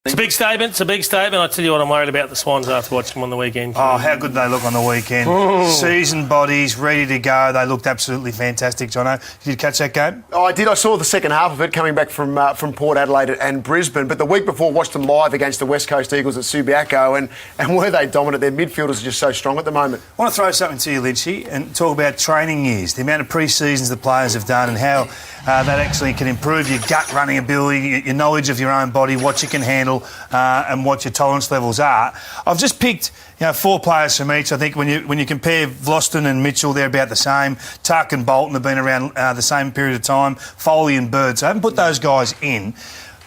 It's a big statement. It's a big statement. I tell you what, I'm worried about the Swans after watching them on the weekend. Oh, how good they look on the weekend. Seasoned bodies, ready to go. They looked absolutely fantastic, Jono. Did you catch that game? Oh, I did. I saw the second half of it coming back from Port Adelaide and Brisbane. But the week before, watched them live against the West Coast Eagles at Subiaco, and were they dominant? Their midfielders are just so strong at the moment. I want to throw something to you, Lynchy, and talk about training years, the amount of pre-seasons the players have done and how that actually can improve your gut-running ability, your knowledge of your own body, what you can handle, and what your tolerance levels are. I've just picked 4 players from each. I think when you compare Vlosten and Mitchell, they're about the same. Tuck and Bolton have been around the same period of time. Foley and Bird. So I haven't put those guys in.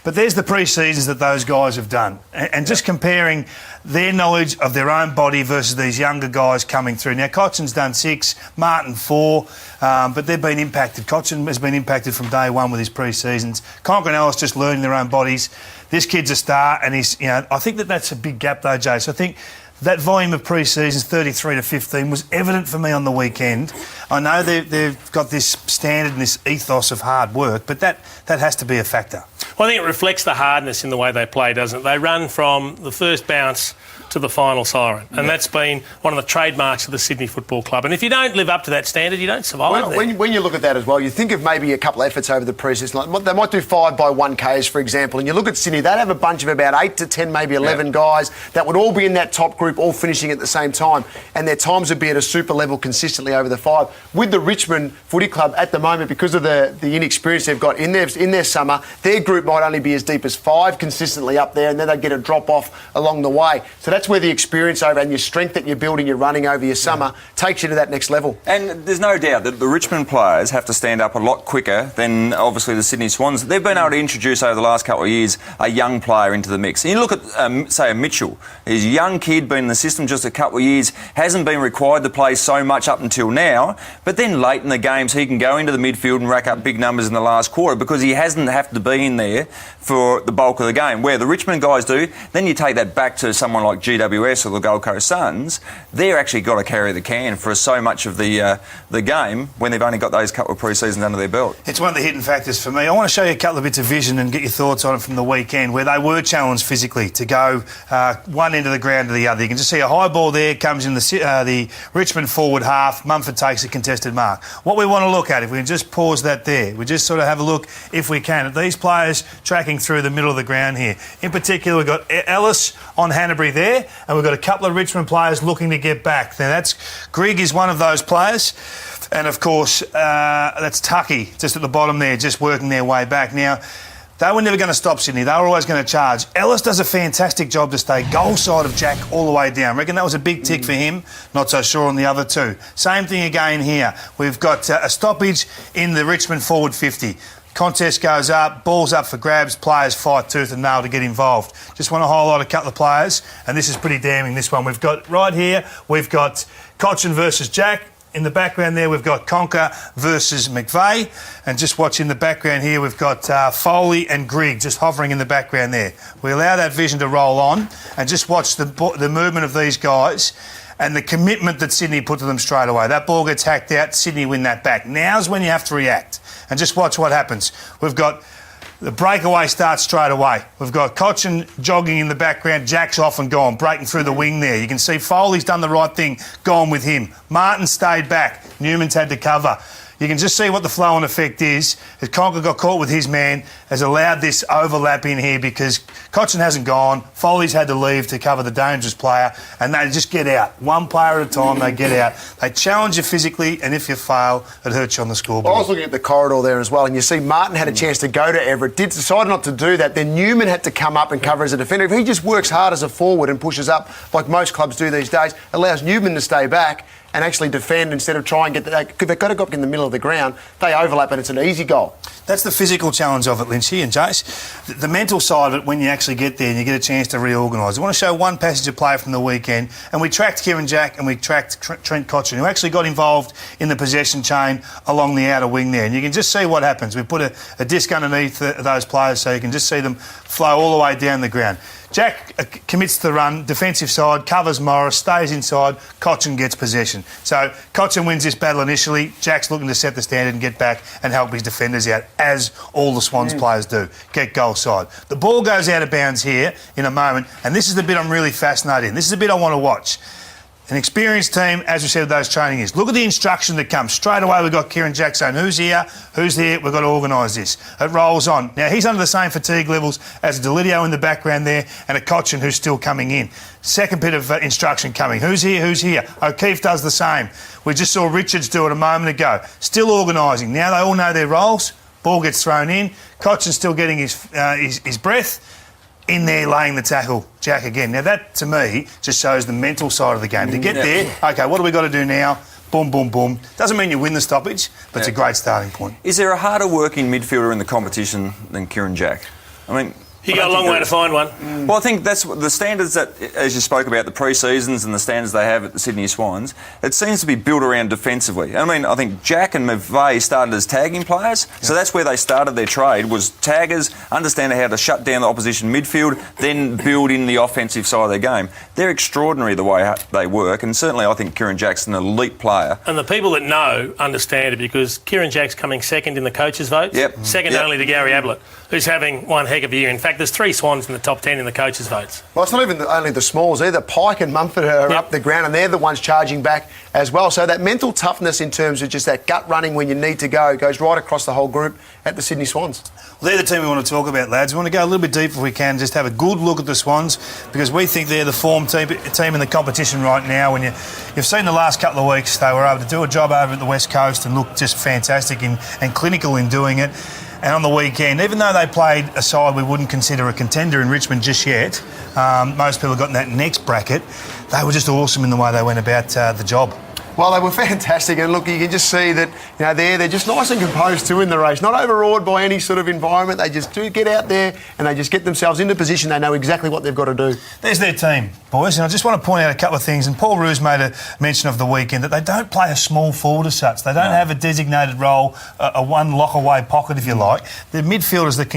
But there's the pre-seasons that those guys have done. And just comparing their knowledge of their own body versus these younger guys coming through. Now, Cochin's done 6, Martin 4, but they've been impacted. Cochin has been impacted from day one with his pre-seasons. Conker and Ellis just learning their own bodies. This kid's a star, and he's, I think that's a big gap though, Jay. So I think that volume of pre-seasons, 33 to 15, was evident for me on the weekend. I know they've got this standard and this ethos of hard work, but that has to be a factor. Well, I think it reflects the hardness in the way they play, doesn't it? They run from the first bounce to the final siren, and that's been one of the trademarks of the Sydney Football Club. And if you don't live up to that standard, you don't survive. Well, when you look at that as well, you think of maybe a couple of efforts over the pre-season. Like they might do 5 by 1Ks, for example, and you look at Sydney, they'd have a bunch of about 8 to 10, maybe 11 guys that would all be in that top group, all finishing at the same time, and their times would be at a super level consistently over the 5. With the Richmond Footy Club at the moment, because of the inexperience they've got in their summer, their group might only be as deep as 5 consistently up there, and then they get a drop off along the way. So that's where the experience over and your strength that you're building, you're running over your summer, takes you to that next level. And there's no doubt that the Richmond players have to stand up a lot quicker than obviously the Sydney Swans. They've been able to introduce over the last couple of years a young player into the mix. And you look at, say, a Mitchell. He's a young kid, been in the system just a couple of years, hasn't been required to play so much up until now, but then late in the games he can go into the midfield and rack up big numbers in the last quarter because he hasn't have to be in there for the bulk of the game, where the Richmond guys do. Then you take that back to someone like GWS or the Gold Coast Suns. They're actually got to carry the can for so much of the game when they've only got those couple of pre-seasons under their belt. It's one of the hidden factors for me. I want to show you a couple of bits of vision and get your thoughts on it from the weekend, where they were challenged physically to go one end of the ground to the other. You can just see a high ball there, comes in the Richmond forward half. Mumford takes a contested mark. What we want to look at, if we can just pause that there, we just sort of have a look, if we can, at these players tracking through the middle of the ground here. In particular, we've got Ellis on Hanbury there, and we've got a couple of Richmond players looking to get back. Now, Grigg is one of those players, and of course, that's Tucky, just at the bottom there, just working their way back. Now, they were never going to stop Sydney. They were always going to charge. Ellis does a fantastic job to stay goal side of Jack all the way down. I reckon that was a big tick for him. Not so sure on the other two. Same thing again here. We've got a stoppage in the Richmond forward 50. Contest goes up, ball's up for grabs, players fight tooth and nail to get involved. Just want to highlight a couple of players, and this is pretty damning, this one. We've got right here, we've got Cochin versus Jack. In the background there, we've got Conker versus McVeigh. And just watch in the background here, we've got Foley and Grigg just hovering in the background there. We allow that vision to roll on and just watch the movement of these guys and the commitment that Sydney put to them straight away. That ball gets hacked out, Sydney win that back. Now's when you have to react. And just watch what happens. We've got the breakaway starts straight away. We've got Cochin jogging in the background. Jack's off and gone, breaking through the wing there. You can see Foley's done the right thing, gone with him. Martin stayed back. Newman's had to cover. You can just see what the flow and effect is. As Conker got caught with his man, has allowed this overlap in here because Cochin hasn't gone. Foley's had to leave to cover the dangerous player, and they just get out. One player at a time, they get out. They challenge you physically, and if you fail, it hurts you on the scoreboard. I was looking at the corridor there as well, and you see Martin had a chance to go to Everett, decided not to do that. Then Newman had to come up and cover as a defender. If he just works hard as a forward and pushes up, like most clubs do these days, allows Newman to stay back and actually defend instead of try and get that. Because they've got to go up in the middle of the ground, they overlap and it's an easy goal. That's the physical challenge of it, Lynchy and Jace. The mental side of it, when you actually get there and you get a chance to reorganise. I want to show one passage of play from the weekend, and we tracked Kieran Jack and we tracked Trent Cochin, who actually got involved in the possession chain along the outer wing there. And you can just see what happens. We put a disc underneath those players so you can just see them flow all the way down the ground. Jack commits to the run, defensive side, covers Morris, stays inside, Cochin gets possession. So Cochin wins this battle initially. Jack's looking to set the standard and get back and help his defenders out, as all the Swans players do. Get goal side. The ball goes out of bounds here in a moment, and this is the bit I'm really fascinated in. This is the bit I want to watch. An experienced team, as we said with those training is. Look at the instruction that comes. Straight away we've got Kieran Jack saying, who's here, who's there, we've got to organise this. It rolls on. Now, he's under the same fatigue levels as Delidio in the background there and a Cochin who's still coming in. Second bit of instruction coming. Who's here, who's here? O'Keefe does the same. We just saw Richards do it a moment ago. Still organising. Now they all know their roles. Ball gets thrown in. Cochin's still getting his breath. In there laying the tackle, Jack again. Now that, to me, just shows the mental side of the game. To get there, OK, what do we got to do now? Boom, boom, boom. Doesn't mean you win the stoppage, but it's a great starting point. Is there a harder working midfielder in the competition than Kieran Jack? I mean... You got a long way to find one. Well, I think that's the standards that, as you spoke about, the pre-seasons and the standards they have at the Sydney Swans, it seems to be built around defensively. I mean, I think Jack and McVeigh started as tagging players, so that's where they started their trade, was taggers, understanding how to shut down the opposition midfield, then build in the offensive side of their game. They're extraordinary the way they work, and certainly I think Kieran Jack's an elite player. And the people that know understand it, because Kieran Jack's coming second in the coaches' votes, second only to Gary Ablett, who's having one heck of a year. In fact, there's 3 Swans in the top 10 in the coaches' votes. Well, it's not even only the smalls either. Pike and Mumford are up the ground, and they're the ones charging back as well. So that mental toughness in terms of just that gut running when you need to go goes right across the whole group at the Sydney Swans. Well, they're the team we want to talk about, lads. We want to go a little bit deeper if we can, just have a good look at the Swans, because we think they're the form team in the competition right now. When you've seen the last couple of weeks, they were able to do a job over at the West Coast and look just fantastic and clinical in doing it. And on the weekend, even though they played a side we wouldn't consider a contender in Richmond just yet, most people got in that next bracket, they were just awesome in the way they went about the job. Well, they were fantastic, and look, you can just see that they're just nice and composed too in the race, not overawed by any sort of environment. They just do get out there and they just get themselves into position. They know exactly what they've got to do. There's their team, boys, and I just want to point out a couple of things. And Paul Roos made a mention of the weekend that they don't play a small forward as such. They don't have a designated role, a one lock-away pocket, if you like. They're midfielders that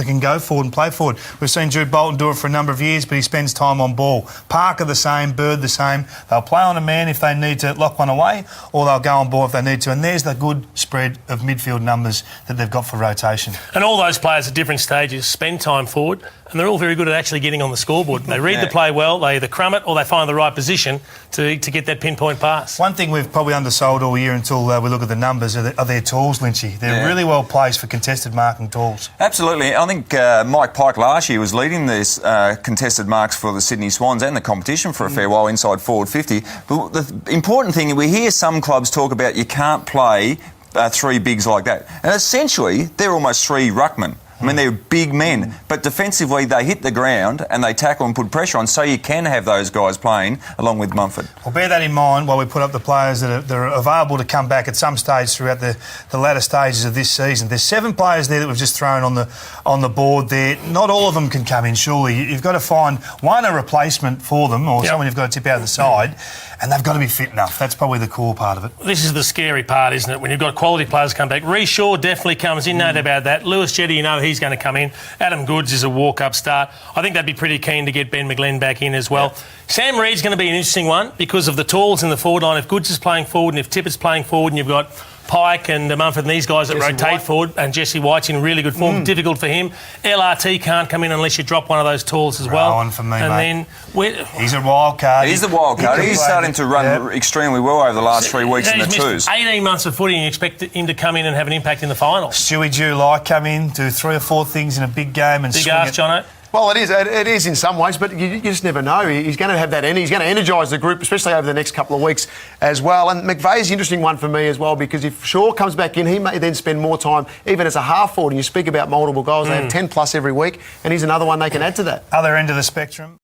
can go forward and play forward. We've seen Jude Bolton do it for a number of years, but he spends time on ball. Parker the same, Bird the same. They'll play on a man if they need to lock one away, or they'll go on ball if they need to. And there's the good spread of midfield numbers that they've got for rotation. And all those players at different stages spend time forward, and they're all very good at actually getting on the scoreboard. They read the play well, they either crumb it or they find the right position to get that pinpoint pass. One thing we've probably undersold all year until we look at the numbers are their tools, Lynchy. They're really well placed for contested marking tools. Absolutely. I think Mike Pike last year was leading this contested marks for the Sydney Swans and the competition for a fair while inside forward 50. But the important thing, we hear some clubs talk about you can't play 3 bigs like that. And essentially, they're almost 3 ruckmen. I mean, they're big men, but defensively they hit the ground and they tackle and put pressure on, so you can have those guys playing along with Mumford. Well, bear that in mind while we put up the players that are available to come back at some stage throughout the latter stages of this season. There's 7 players there that we've just thrown on the board there. Not all of them can come in, surely. You've got to find one, a replacement for them, or someone you've got to tip out of the side, and they've got to be fit enough. That's probably the core part of it. This is the scary part, isn't it? When you've got quality players come back. Reece Shaw definitely comes in, no doubt about that. Lewis Jetty, you know he's going to come in. Adam Goods is a walk-up start. I think they'd be pretty keen to get Ben McGlenn back in as well. Sam Reid's going to be an interesting one because of the tools in the forward line. If Goods is playing forward and if Tippett's playing forward and you've got Pike and Mumford and these guys that rotate forward, and Jesse White's in really good form, difficult for him. LRT can't come in unless you drop one of those tools as well. One for me, and mate. Then he's a wild card. He's the wild card. He's starting to run extremely well over the last 3 weeks in the twos. 18 months of footy and you expect him to come in and have an impact in the final. Stewie July come in, do 3 or 4 things in a big game and big ask, Jono. Well, it is in some ways, but you just never know. He's going to have that energy. He's going to energise the group, especially over the next couple of weeks as well. And McVeigh's an interesting one for me as well, because if Shaw comes back in, he may then spend more time, even as a half forward. And you speak about multiple goals, they have 10 plus every week, and he's another one they can add to that. Other end of the spectrum.